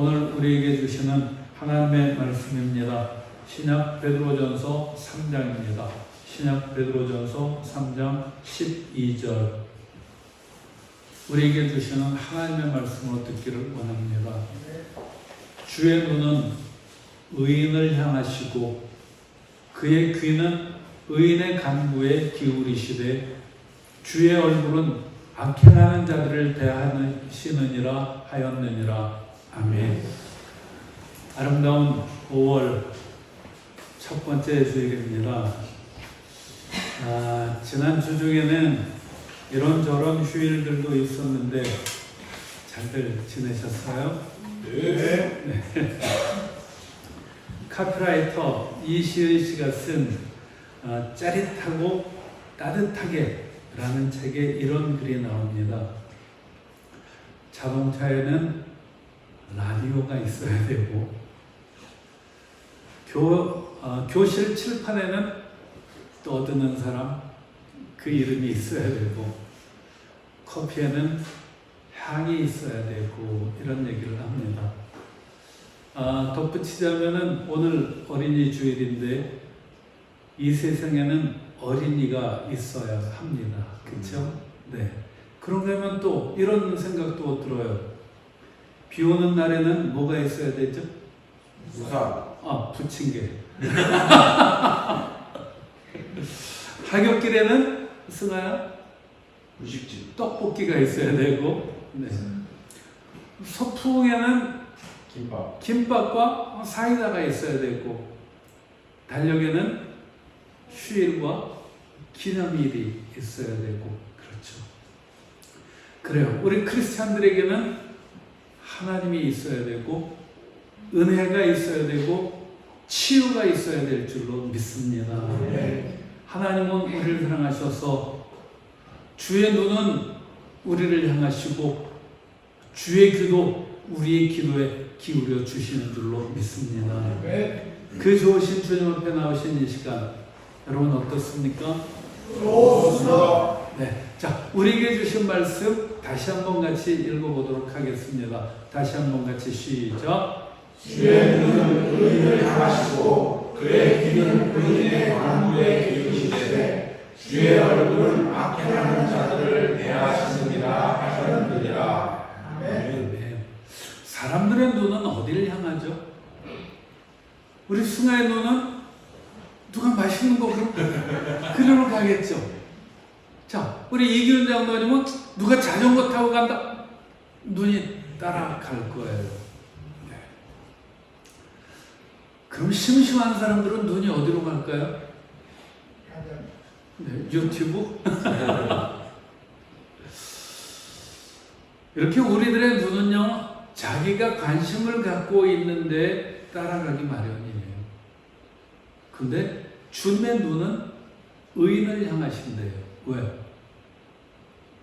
오늘 우리에게 주시는 하나님의 말씀입니다. 신약 베드로전서 3장입니다. 신약 베드로전서 3장 12절. 우리에게 주시는 하나님의 말씀을 듣기를 원합니다. 주의 눈은 의인을 향하시고 그의 귀는 의인의 간구에 기울이시되 주의 얼굴은 악행하는 자들을 대하시느니라 하였느니라. 아멘. 아름다운 5월 첫 번째 주일입니다. 지난 주 중에는 이런저런 휴일들도 있었는데 잘들 지내셨어요? 네. 카피라이터 이시은 씨가 쓴 짜릿하고 따뜻하게 라는 책에 이런 글이 나옵니다. 자동차에는 라디오가 있어야 되고 교실 칠판에는 떠드는 사람 그 이름이 있어야 되고 커피에는 향이 있어야 되고 이런 얘기를 합니다. 덧붙이자면은 오늘 어린이 주일인데 이 세상에는 어린이가 있어야 합니다. 그렇죠? 네. 그러면 또 이런 생각도 들어요. 비 오는 날에는 뭐가 있어야 되죠? 우산. 부침개. 하굣길에는 승아야? 분식집. 떡볶이가 있어야 되고, 네. 소풍에는 김밥과 사이다가 있어야 되고, 달력에는 휴일과 기념일이 있어야 되고, 그렇죠. 그래요. 우리 크리스찬들에게는 하나님이 있어야 되고, 은혜가 있어야 되고, 치유가 있어야 될 줄로 믿습니다. 네. 하나님은 우리를 사랑하셔서 주의 눈은 우리를 향하시고 주의 귀도 우리의 기도에 기울여 주시는 줄로 믿습니다. 네. 그 좋으신 주님 앞에 나오신 이 시간 여러분 어떻습니까? 좋습니다. 네, 자 우리에게 주신 말씀 다시 한번 같이 읽어보도록 하겠습니다. 다시 한번 같이 시작. 주의 눈은 의인을 향하시고 그의 귀는 의인의 간구에 기울이시되 주의 얼굴은 악행하는 자들을 대하시느니라 하셨느니라. 아멘. 네. 사람들의 눈은 어디를 향하죠? 우리 승아의 눈은 누가 맛있는 거 그리로 가겠죠. 자, 우리 이기훈 장로님은 누가 자전거 타고 간다? 눈이 따라갈 거예요. 네. 그럼 심심한 사람들은 눈이 어디로 갈까요? 네, 유튜브? 이렇게 우리들의 눈은요, 자기가 관심을 갖고 있는데 따라가기 마련이에요. 근데 주님의 눈은 의인을 향하신대요. 왜?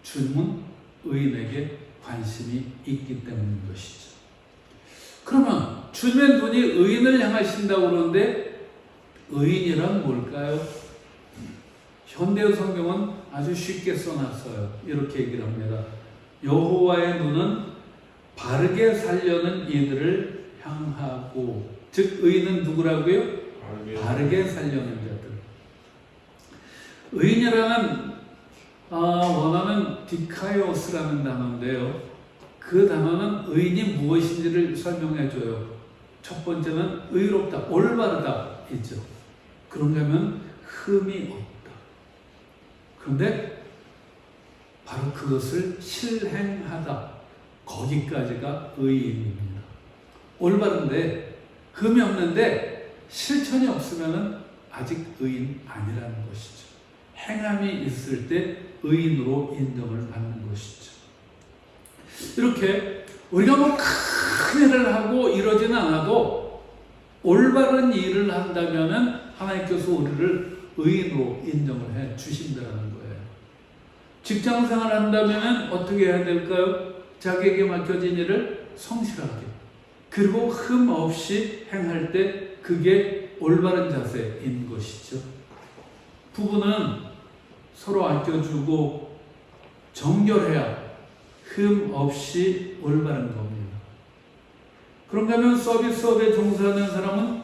주님은 의인에게 관심이 있기 때문인 것이죠. 그러면 주님의 눈이 의인을 향하신다고 그러는데 의인이란 뭘까요? 현대어 성경은 아주 쉽게 써놨어요. 이렇게 얘기를 합니다. 여호와의 눈은 바르게 살려는 이들을 향하고, 즉 의인은 누구라고요? 바르게 살려는 자들. 의인이라는 원어는 디카이오스라는 단어인데요. 그 단어는 의인이 무엇인지를 설명해줘요. 첫 번째는 의롭다, 올바르다 있죠. 그런가 하면 흠이 없다. 그런데 바로 그것을 실행하다, 거기까지가 의인입니다. 올바른데 흠이 없는데 실천이 없으면 아직 의인 아니라는 것이죠. 행함이 있을 때 의인으로 인정을 받는 것이죠. 이렇게 우리가 뭐 큰 일을 하고 이러지는 않아도 올바른 일을 한다면 하나님께서 우리를 의인으로 인정을 해 주신다는 거예요. 직장생활 한다면 어떻게 해야 될까요? 자기에게 맡겨진 일을 성실하게, 그리고 흠 없이 행할 때 그게 올바른 자세인 것이죠. 부부는 서로 아껴주고 정결해야 흠 없이 올바른 겁니다. 그런가 하면 서비스업에 종사하는 사람은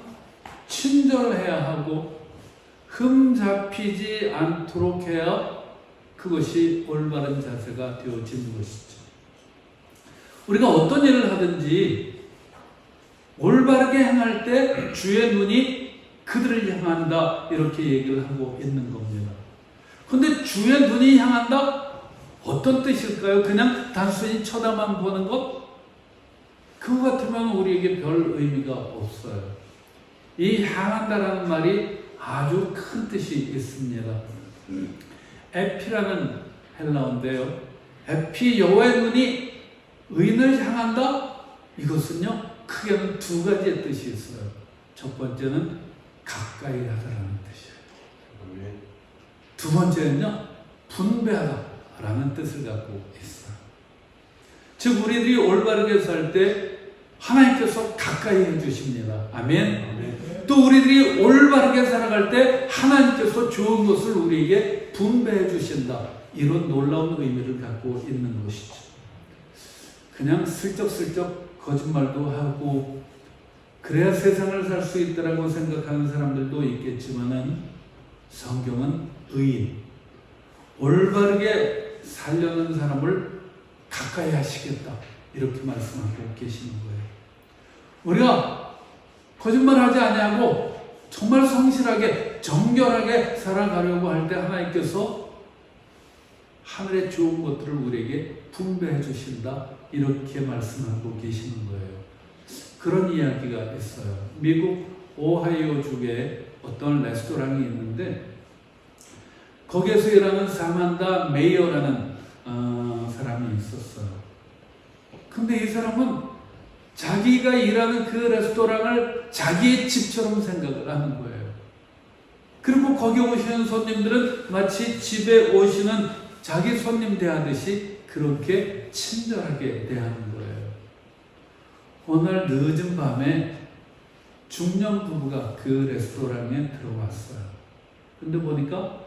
친절해야 하고 흠 잡히지 않도록 해야 그것이 올바른 자세가 되어지는 것이죠. 우리가 어떤 일을 하든지 올바르게 행할 때 주의 눈이 그들을 향한다 이렇게 얘기를 하고 있는 겁니다. 그런데 주의 눈이 향한다? 어떤 뜻일까요? 그냥 단순히 쳐다만 보는 것? 그거 같으면 우리에게 별 의미가 없어요. 이 향한다라는 말이 아주 큰 뜻이 있습니다. 에피라는 헬라어인데요. 에피, 여호와의 눈이 의인을 향한다? 이것은요, 크게는 두 가지의 뜻이 있어요. 첫 번째는 가까이 하다라는 뜻이에요. 두 번째는요, 분배하다라는 뜻을 갖고 있어요. 즉, 우리들이 올바르게 살 때 하나님께서 가까이 해주십니다. 아멘. 또 우리들이 올바르게 살아갈 때 하나님께서 좋은 것을 우리에게 분배해 주신다. 이런 놀라운 의미를 갖고 있는 것이죠. 그냥 슬쩍슬쩍 거짓말도 하고 그래야 세상을 살 수 있다라고 생각하는 사람들도 있겠지만은 성경은 의인, 올바르게 살려는 사람을 가까이 하시겠다. 이렇게 말씀하고 계시는 거예요. 우리가 거짓말하지 아니하고 정말 성실하게 정결하게 살아가려고 할 때 하나님께서 하늘의 좋은 것들을 우리에게 분배해 주신다 이렇게 말씀하고 계시는 거예요. 그런 이야기가 있어요. 미국 오하이오 주에 어떤 레스토랑이 있는데 거기에서 일하는 사만다 메이어라는 사람이 있었어요. 근데 이 사람은 자기가 일하는 그 레스토랑을 자기의 집처럼 생각을 하는 거예요. 그리고 거기 오시는 손님들은 마치 집에 오시는 자기 손님 대하듯이 그렇게 친절하게 대하는 거예요. 어느 날 늦은 밤에 중년 부부가 그 레스토랑에 들어왔어요. 근데 보니까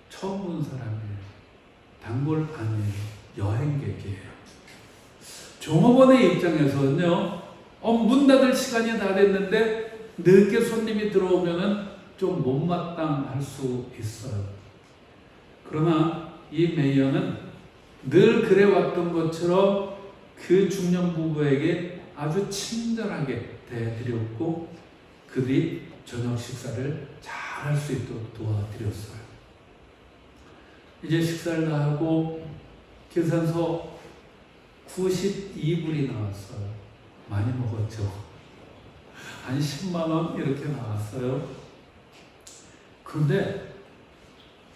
처음 본 사람이에요. 단골 아니에요. 여행객이에요. 종업원의 입장에서는요, 문 닫을 시간이 다 됐는데 늦게 손님이 들어오면은 좀 못마땅할 수 있어요. 그러나 이 메이어는 늘 그래왔던 것처럼 그 중년 부부에게 아주 친절하게 대해드렸고 그들이 저녁 식사를 잘 할 수 있도록 도와드렸어요. 이제 식사를 다 하고 계산서 92불이 나왔어요. 많이 먹었죠. 한 10만 원 이렇게 나왔어요. 그런데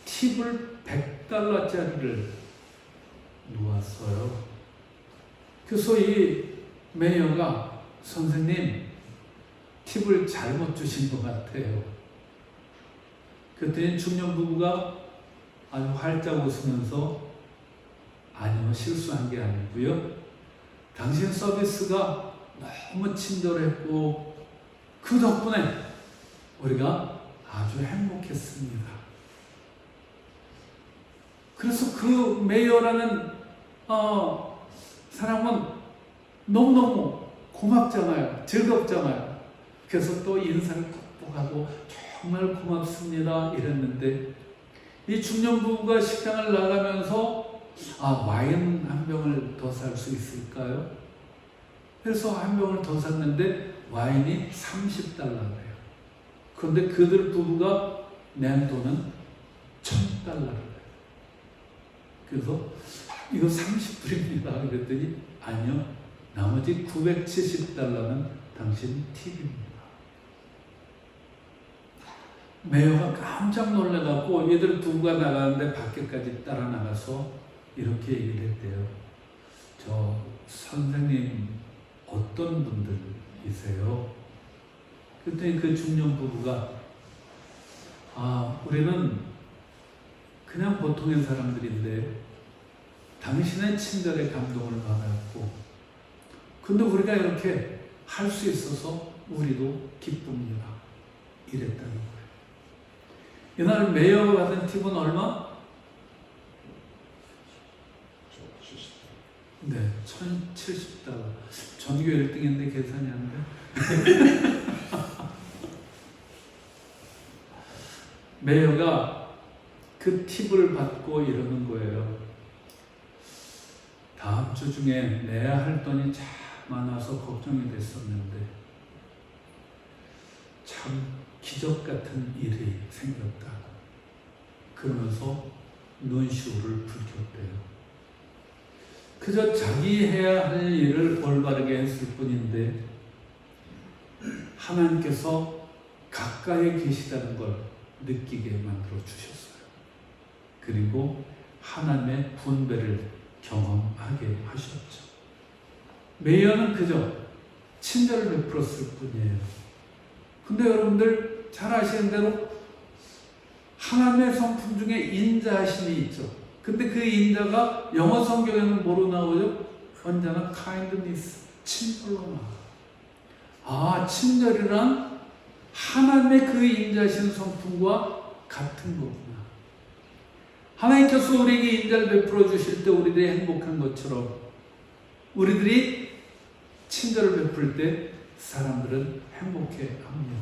팁을 $100짜리를 놓았어요. 그래서 이 매니저가 선생님 팁을 잘못 주신 것 같아요. 그랬더니 중년 부부가 아주 활짝 웃으면서 아니요, 실수한 게 아니고요. 당신 서비스가 너무 친절했고 그 덕분에 우리가 아주 행복했습니다. 그래서 그 메이어라는 사람은 너무너무 고맙잖아요. 즐겁잖아요. 그래서 또 인사를 꼭 하고 정말 고맙습니다 이랬는데 이 중년 부부가 식당을 나가면서 와인 한 병을 더 살 수 있을까요? 그래서 한 병을 더 샀는데 와인이 $30래요. 그런데 그들 부부가 낸 돈은 $1,000래요. 그래서 이거 30불입니다. 그랬더니 아니요, 나머지 $970는 당신 팁입니다. 매어가 깜짝 놀래갖고 얘들 부부가 나가는데 밖에까지 따라 나가서 이렇게 얘기를 했대요. 저 선생님 어떤 분들이세요? 그랬더니 그 중년 부부가 우리는 그냥 보통의 사람들인데 당신의 친절에 감동을 받았고 근데 우리가 이렇게 할 수 있어서 우리도 기쁩니다. 이랬다는 거예요. 이날 메이어가 받은 팁은 얼마? 네, 1070달러. 전교 1등인데 계산이 안 돼. 메이어가 그 팁을 받고 이러는 거예요. 다음 주 중에 내야 할 돈이 참 많아서 걱정이 됐었는데 참 기적 같은 일이 생겼다. 그러면서 눈시울을 붉혔대요. 그저 자기 해야 할 일을 올바르게 했을 뿐인데 하나님께서 가까이 계시다는 걸 느끼게 만들어 주셨어요. 그리고 하나님의 분배를 경험하게 하셨죠. 메이어는 그저 친절을 베풀었을 뿐이에요. 근데 여러분들 잘 아시는 대로 하나님의 성품 중에 인자하심이 있죠. 근데 그 인자가 영어 성경에는 뭐로 나오죠? 언제나 kindness, 친절로 나와요. 친절이란 하나님의 그 인자하신 성품과 같은 거구나. 하나님께서 우리에게 인자를 베풀어 주실 때 우리들이 행복한 것처럼 우리들이 친절을 베풀 때 사람들은 행복해 합니다.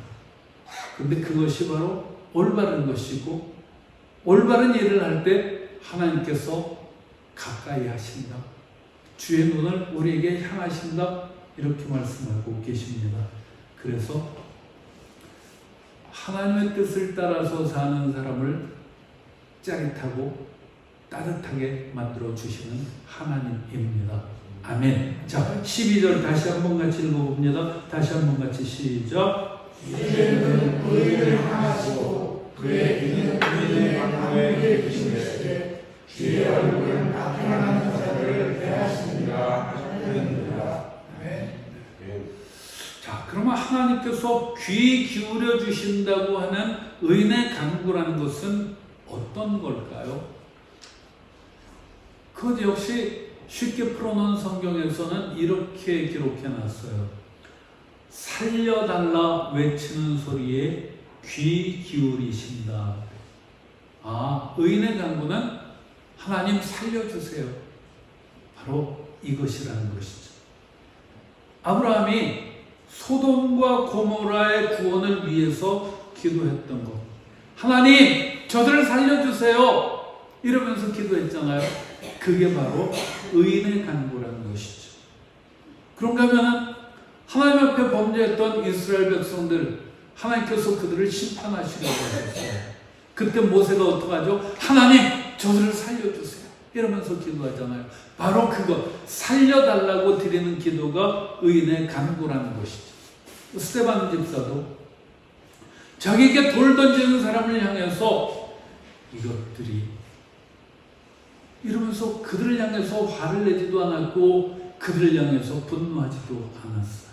근데 그것이 바로 올바른 것이고 올바른 일을 할 때 하나님께서 가까이 하신다. 주의 눈을 우리에게 향하신다. 이렇게 말씀하고 계십니다. 그래서 하나님의 뜻을 따라서 사는 사람을 짜릿하고 따뜻하게 만들어 주시는 하나님입니다. 아멘. 자, 12절 다시 한번 같이 읽어봅니다. 다시 한번 같이 시작. 주의 눈은 의인을 향하시고 그의 귀는 의인의 강구에 계시되 주의 얼굴은 악행하는 자들을 대하시느니라 하셨느니라. 아멘. 자, 그러면 하나님께서 귀 기울여 주신다고 하는 의인의 간구라는 것은 어떤 걸까요? 그것 역시 쉽게 풀어놓은 성경에서는 이렇게 기록해 놨어요. 살려달라 외치는 소리에 귀 기울이신다. 의인의 간구는 하나님 살려주세요. 바로 이것이라는 것이죠. 아브라함이 소돔과 고모라의 구원을 위해서 기도했던 것. 하나님, 저들을 살려주세요. 이러면서 기도했잖아요. 그게 바로 의인의 간구라는 것이죠. 그런가 하면 하나님 앞에 범죄했던 이스라엘 백성들, 하나님께서 그들을 심판하시려고 하셨어요. 그때 모세가 어떡하죠? 하나님, 저들을 살려주세요. 이러면서 기도하잖아요. 바로 그거, 살려달라고 드리는 기도가 의인의 간구라는 것이죠. 스데반 집사도 자기에게 돌 던지는 사람을 향해서 이것들이 이러면서 그들을 향해서 화를 내지도 않았고 그들을 향해서 분노하지도 않았어요.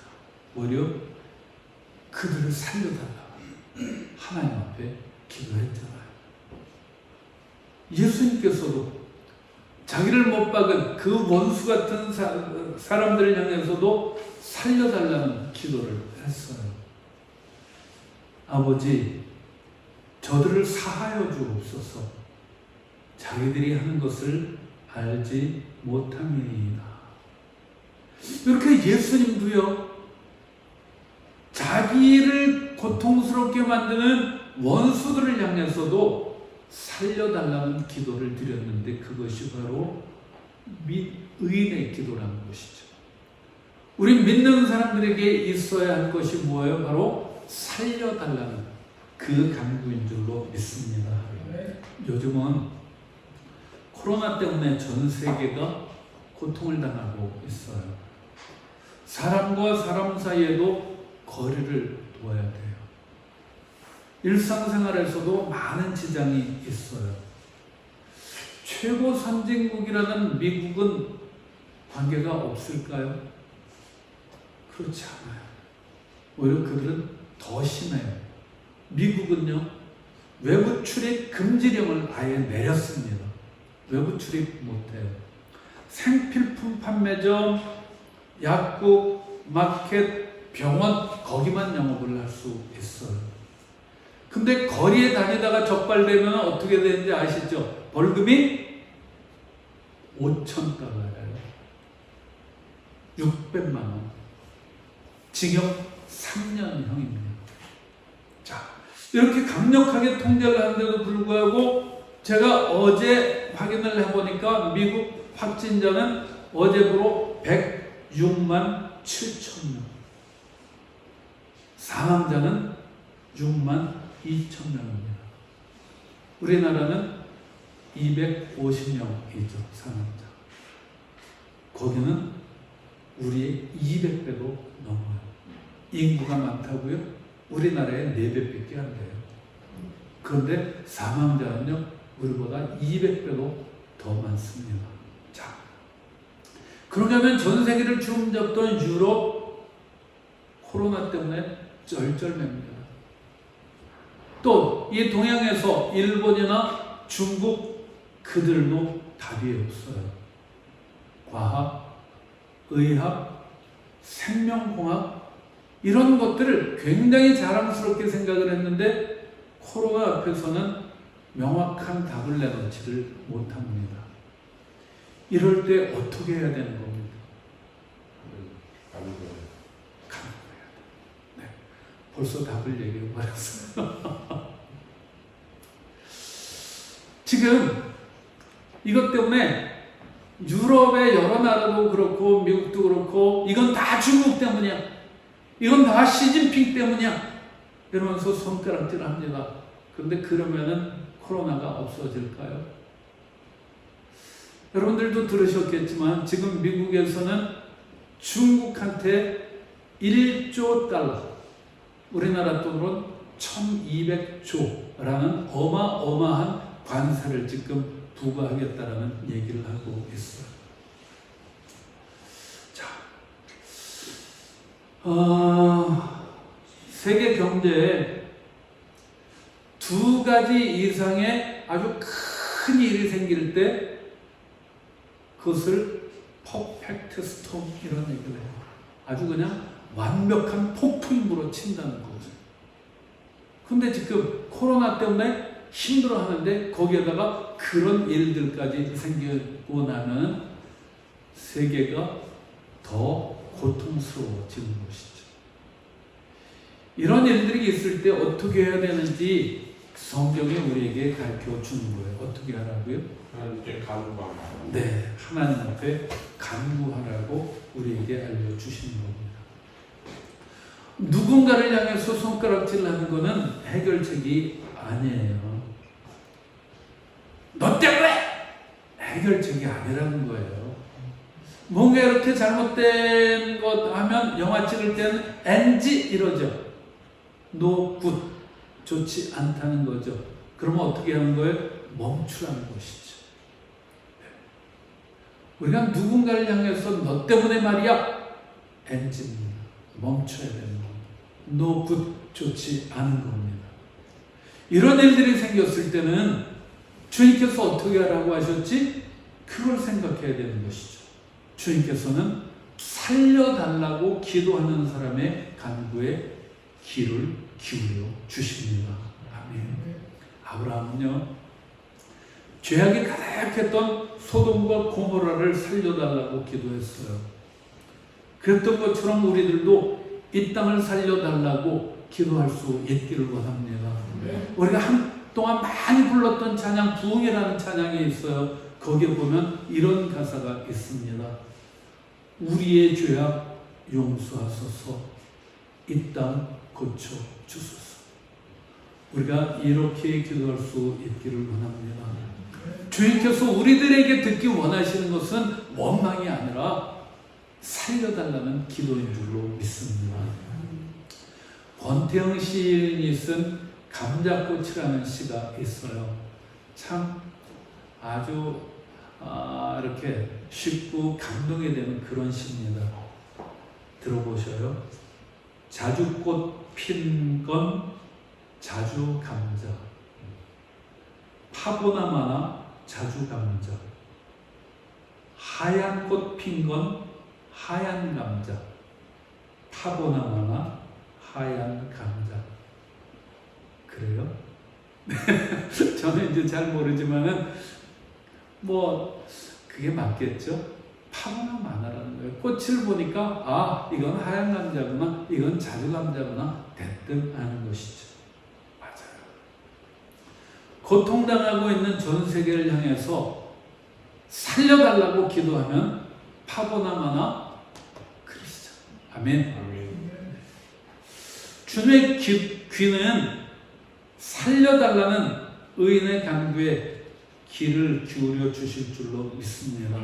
오히려 그들을 살려달라고 하나님 앞에 기도했잖아요. 예수님께서도 자기를 못 박은 그 원수 같은 사람들을 향해서도 살려달라는 기도를 했어요. 아버지, 저들을 사하여 주옵소서. 자기들이 하는 것을 알지 못함이니이다. 이렇게 예수님도요, 자기를 고통스럽게 만드는 원수들을 향해서도 살려달라는 기도를 드렸는데 그것이 바로 의인의 기도라는 것이죠. 우리 믿는 사람들에게 있어야 할 것이 뭐예요? 바로 살려달라는 그 간구인 줄로 믿습니다. 요즘은 코로나 때문에 전 세계가 고통을 당하고 있어요. 사람과 사람 사이에도 거리를 둬야 돼요. 일상생활에서도 많은 지장이 있어요. 최고 선진국이라는 미국은 관계가 없을까요? 그렇지 않아요. 오히려 그들은 더 심해요. 미국은요, 외부 출입 금지령을 아예 내렸습니다. 외부 출입 못해요. 생필품 판매점, 약국, 마켓, 병원, 거기만 영업을 할 수 있어요. 근데 거리에 다니다가 적발되면 어떻게 되는지 아시죠? 벌금이 $5,000예요. 600만 원. 징역 3년형입니다. 자, 이렇게 강력하게 통제를 하는데도 불구하고 제가 어제 확인을 해보니까 미국 확진자는 어제부로 106만 7천 명. 사망자는 6만 2천 명입니다. 우리나라는 250명이죠, 사망자. 거기는 우리의 200배도 넘어요. 인구가 많다고요? 우리나라의 4배밖에 안 돼요. 그런데 사망자는요, 우리보다 200배도 더 많습니다. 자, 그러면 전 세계를 주름잡던 유럽 코로나 때문에 쩔쩔맵니다. 또 이 동양에서 일본이나 중국 그들도 답이 없어요. 과학, 의학, 생명공학 이런 것들을 굉장히 자랑스럽게 생각을 했는데 코로나 앞에서는 명확한 답을 내놓지를 못합니다. 이럴 때 어떻게 해야 되는 겁니까? 간구해야 돼. 네, 벌써 답을 얘기해 버렸어요. 지금 이것 때문에 유럽의 여러 나라도 그렇고 미국도 그렇고 이건 다 중국 때문이야. 이건 다 시진핑 때문이야. 이러면서 손가락질을 합니다. 그런데 그러면은 코로나가 없어질까요? 여러분들도 들으셨겠지만 지금 미국에서는 중국한테 1조 달러, 우리나라 돈으로 1200조라는 어마어마한 관세를 지금 부과하겠다라는 얘기를 하고 있어요. 자, 세계 경제에 2가지 이상의 아주 큰 일이 생길 때 그것을 퍼펙트 스톰 이런 얘기를 해요. 아주 그냥 완벽한 폭풍으로 친다는 거죠. 근데 지금 코로나 때문에 힘들어하는데 거기에다가 그런 일들까지 생기고 나면 세계가 더 고통스러워지는 것이죠. 이런 일들이 있을 때 어떻게 해야 되는지 성경이 우리에게 가르쳐 주는 거예요. 어떻게 하라고요? 하나님께 간구하라. 네, 하나님 앞에 간구하라고 우리에게 알려주시는 겁니다. 누군가를 향해서 손가락질을 하는 것은 해결책이 아니에요. 너 때문에! 해결책이 아니라는 거예요. 뭔가 이렇게 잘못된 것 하면 영화 찍을 때는 NG 이러죠. No good. 좋지 않다는 거죠. 그러면 어떻게 하는 거예요? 멈추라는 것이죠. 우리가 누군가를 향해서 너 때문에 말이야. NG입니다. 멈춰야 되는 겁니다. No good. 좋지 않은 겁니다. 이런 일들이 생겼을 때는 주님께서 어떻게 하라고 하셨지? 그걸 생각해야 되는 것이죠. 주님께서는 살려달라고 기도하는 사람의 간구에 귀를 기울여 주십니다. 아멘. 아브라함은요, 죄악이 가득했던 소돔과 고모라를 살려달라고 기도했어요. 그랬던 것처럼 우리들도 이 땅을 살려달라고 기도할 수 있기를 원합니다. 우리가 한동안 많이 불렀던 찬양, 부흥이라는 찬양이 있어요. 거기에 보면 이런 가사가 있습니다. 우리의 죄악 용서하소서, 이 땅 고쳐 주소서. 우리가 이렇게 기도할 수 있기를 원합니다. 주님께서 우리들에게 듣기 원하시는 것은 원망이 아니라 살려달라는 기도인 줄로 믿습니다. 권태영 시인이 쓴 감자꽃이라는 시가 있어요. 참 아주 이렇게 쉽고 감동이 되는 그런 시입니다. 들어보셔요. 자주꽃 핀 건 자주 감자, 파보나 마나 자주 감자, 하얀 꽃 핀 건 하얀 감자, 파보나 마나 하얀 감자. 그래요? 저는 이제 잘 모르지만은 뭐 그게 맞겠죠? 파보나마나라는 거예요. 꽃을 보니까 아 이건 하얀 감자구나, 이건 자두 감자구나 대뜸 아는 것이죠. 맞아요. 고통당하고 있는 전 세계를 향해서 살려달라고 기도하면 파보나마나 그리스도. 아멘. 주님의 귀는 살려달라는 의인의 간구에 귀를 기울여 주실 줄로 믿습니다.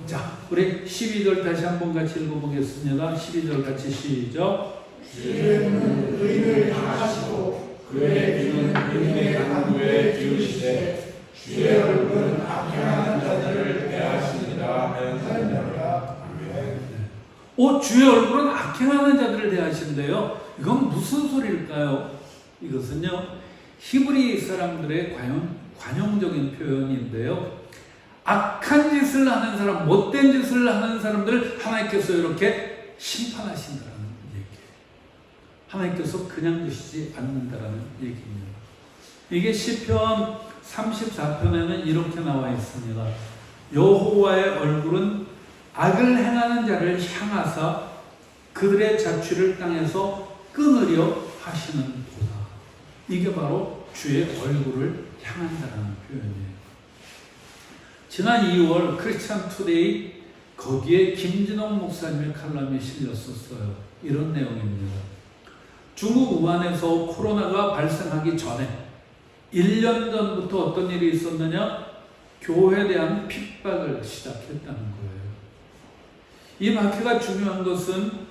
자, 우리 12절 다시 한번 같이 읽어보겠습니다. 12절 같이 시작. 주의 눈은 의인을 향하시고 그의 귀는 의인의 간구에 기울이시되 주의 얼굴은 악행하는 자들을 대하시니라 하였느니라. 아멘. 주의 얼굴은 악행하는 자들을 대하신대요. 이건 무슨 소리일까요? 이것은요, 히브리 사람들의 관용적인 표현인데요. 악한 짓을 하는 사람, 못된 짓을 하는 사람들을 하나님께서 이렇게 심판하신다는 얘기예요. 하나님께서 그냥 두시지 않는다는 얘기입니다. 이게 시편 34편에는 이렇게 나와 있습니다. 여호와의 얼굴은 악을 행하는 자를 향하사 그들의 자취를 땅에서 끊으려 하시는도다. 이게 바로 주의 얼굴을 향한다는 표현이에요. 지난 2월 크리스찬 투데이 거기에 김진홍 목사님의 칼럼이 실렸었어요. 이런 내용입니다. 중국 우한에서 코로나가 발생하기 전에 1년 전부터 어떤 일이 있었느냐? 교회에 대한 핍박을 시작했다는 거예요. 이 마크가 중요한 것은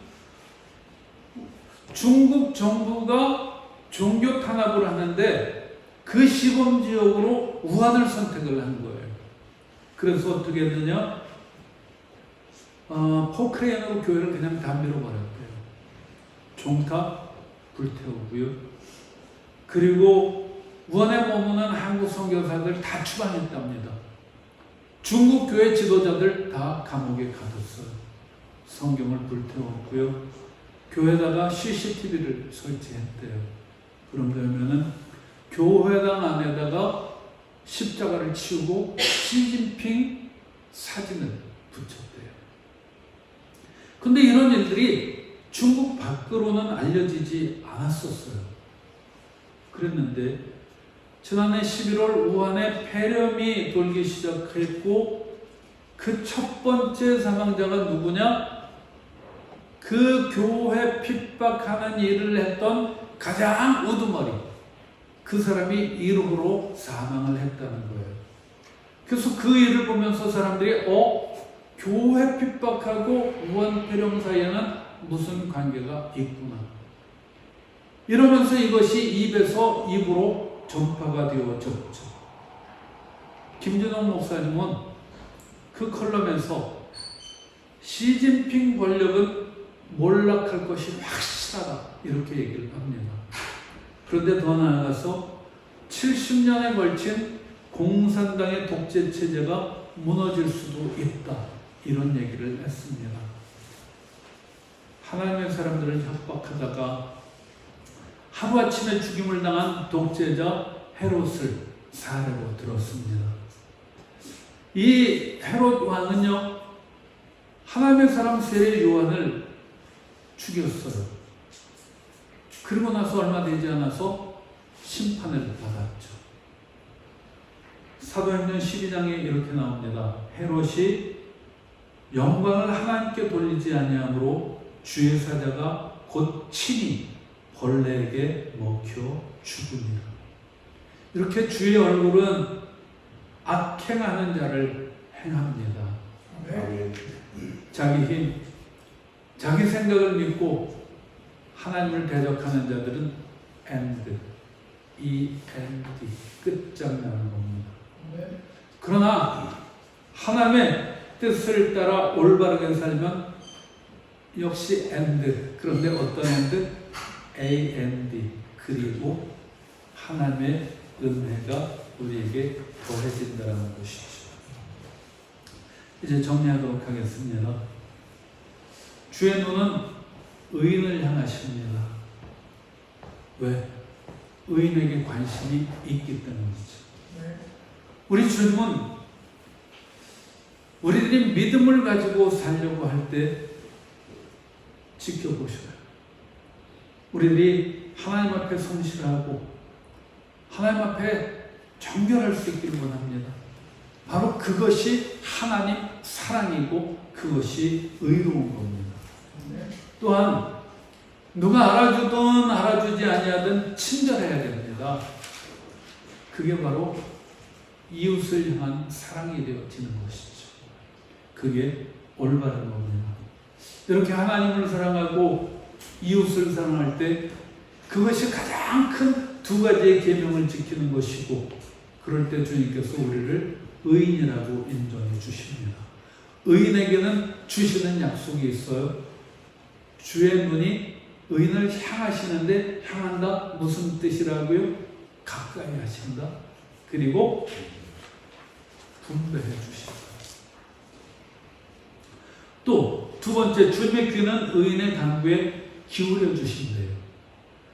중국 정부가 종교 탄압을 하는데 그 시범 지역으로 우한을 선택을 한 거예요. 그래서 어떻게 했느냐? 포크레인으로 교회를 그냥 다 밀어버렸대요. 종탑 불태우고요. 그리고 우한에 머무는 한국 선교사들 다 추방했답니다. 중국 교회 지도자들 다 감옥에 가뒀어요. 성경을 불태웠고요. 교회에다가 CCTV를 설치했대요. 그러면은 교회당 안에다가 십자가를 치우고 시진핑 사진을 붙였대요. 근데 이런 일들이 중국 밖으로는 알려지지 않았었어요. 그랬는데 지난해 11월 우한에 폐렴이 돌기 시작했고 그 첫 번째 사망자가 누구냐? 그 교회 핍박하는 일을 했던 가장 우두머리 그 사람이 이로로 사망을 했다는 거예요. 그래서 그 일을 보면서 사람들이 교회 핍박하고 우한 폐렴 사이에는 무슨 관계가 있구나. 이러면서 이것이 입에서 입으로 전파가 되어졌죠. 김진홍 목사님은 그 컬럼에서 시진핑 권력은 몰락할 것이 확실하다 이렇게 얘기를 합니다. 그런데 더 나아가서 70년에 걸친 공산당의 독재 체제가 무너질 수도 있다 이런 얘기를 했습니다. 하나님의 사람들을 협박하다가 하루아침에 죽임을 당한 독재자 헤롯을 사례로 들었습니다. 이 헤롯 왕은요, 하나님의 사람 세례 요한을 죽였어요. 그리고 나서 얼마 되지 않아서 심판을 받았죠. 사도행전 12장에 이렇게 나옵니다. 헤롯이 영광을 하나님께 돌리지 아니하므로 주의 사자가 곧 친히 벌레에게 먹혀 죽으니라. 이렇게 주의 얼굴은 악행하는 자를 행합니다. 아멘. 자기 힘, 자기 생각을 믿고 하나님을 대적하는 자들은 end, E-N-D, 끝장나는 겁니다. 그러나 하나님의 뜻을 따라 올바르게 살면 역시 end, 그런데 어떤 end? A-N-D, 그리고 하나님의 은혜가 우리에게 더해진다는 것이죠. 이제 정리하도록 하겠습니다. 주의 눈은 의인을 향하십니다. 왜? 의인에게 관심이 있기 때문이죠. 우리 주님은 우리들이 믿음을 가지고 살려고 할 때 지켜보셔요. 우리들이 하나님 앞에 성실하고 하나님 앞에 정결할 수 있기를 원합니다. 바로 그것이 하나님 사랑이고 그것이 의로운 겁니다. 또한 누가 알아주든 알아주지 아니하든 친절해야 됩니다. 그게 바로 이웃을 향한 사랑이 되어지는 것이죠. 그게 올바른 겁니다. 이렇게 하나님을 사랑하고 이웃을 사랑할 때 그것이 가장 큰 두 가지의 계명을 지키는 것이고, 그럴 때 주님께서 우리를 의인이라고 인정해 주십니다. 의인에게는 주시는 약속이 있어요. 주의 눈이 의인을 향하시는데, 향한다 무슨 뜻이라고요? 가까이 하신다. 그리고 분배해 주신다. 또 두 번째, 주님의 귀는 의인의 간구에 기울여 주신대요.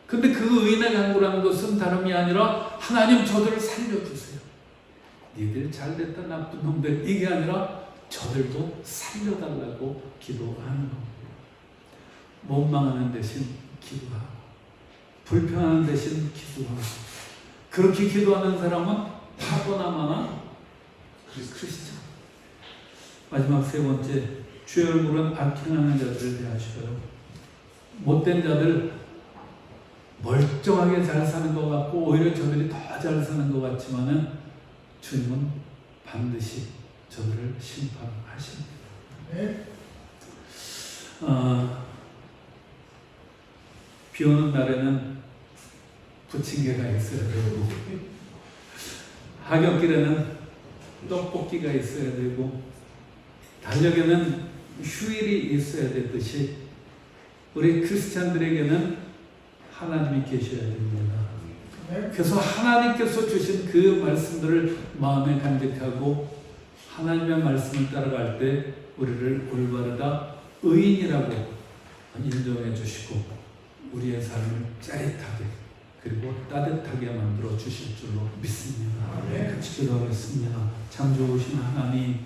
근데 그 의인의 간구라는 것은 다름이 아니라 하나님 저들을 살려주세요. 니들 잘됐다 나쁜 놈들, 이게 아니라 저들도 살려달라고 기도하는 겁니다. 원망하는 대신 기도하고 불평하는 대신 기도하고, 그렇게 기도하는 사람은 파도나마나 크리스찬. 마지막 세 번째, 주의 얼굴은 악행하는 자들을 대하셔요. 못된 자들, 멀쩡하게 잘 사는 것 같고 오히려 저들이 더 잘 사는 것 같지만은 주님은 반드시 저들을 심판하십니다. 네. 비 오는 날에는 부침개가 있어야 되고, 하굣길에는 떡볶이가 있어야 되고, 달력에는 휴일이 있어야 되듯이 우리 크리스찬들에게는 하나님이 계셔야 됩니다. 그래서 하나님께서 주신 그 말씀들을 마음에 간직하고 하나님의 말씀을 따라갈 때 우리를 올바르다 의인이라고 인정해 주시고 우리의 삶을 짜릿하게 그리고 따뜻하게 만들어 주실 줄로 믿습니다. 같이 기도하겠습니다. 참 좋으신 하나님,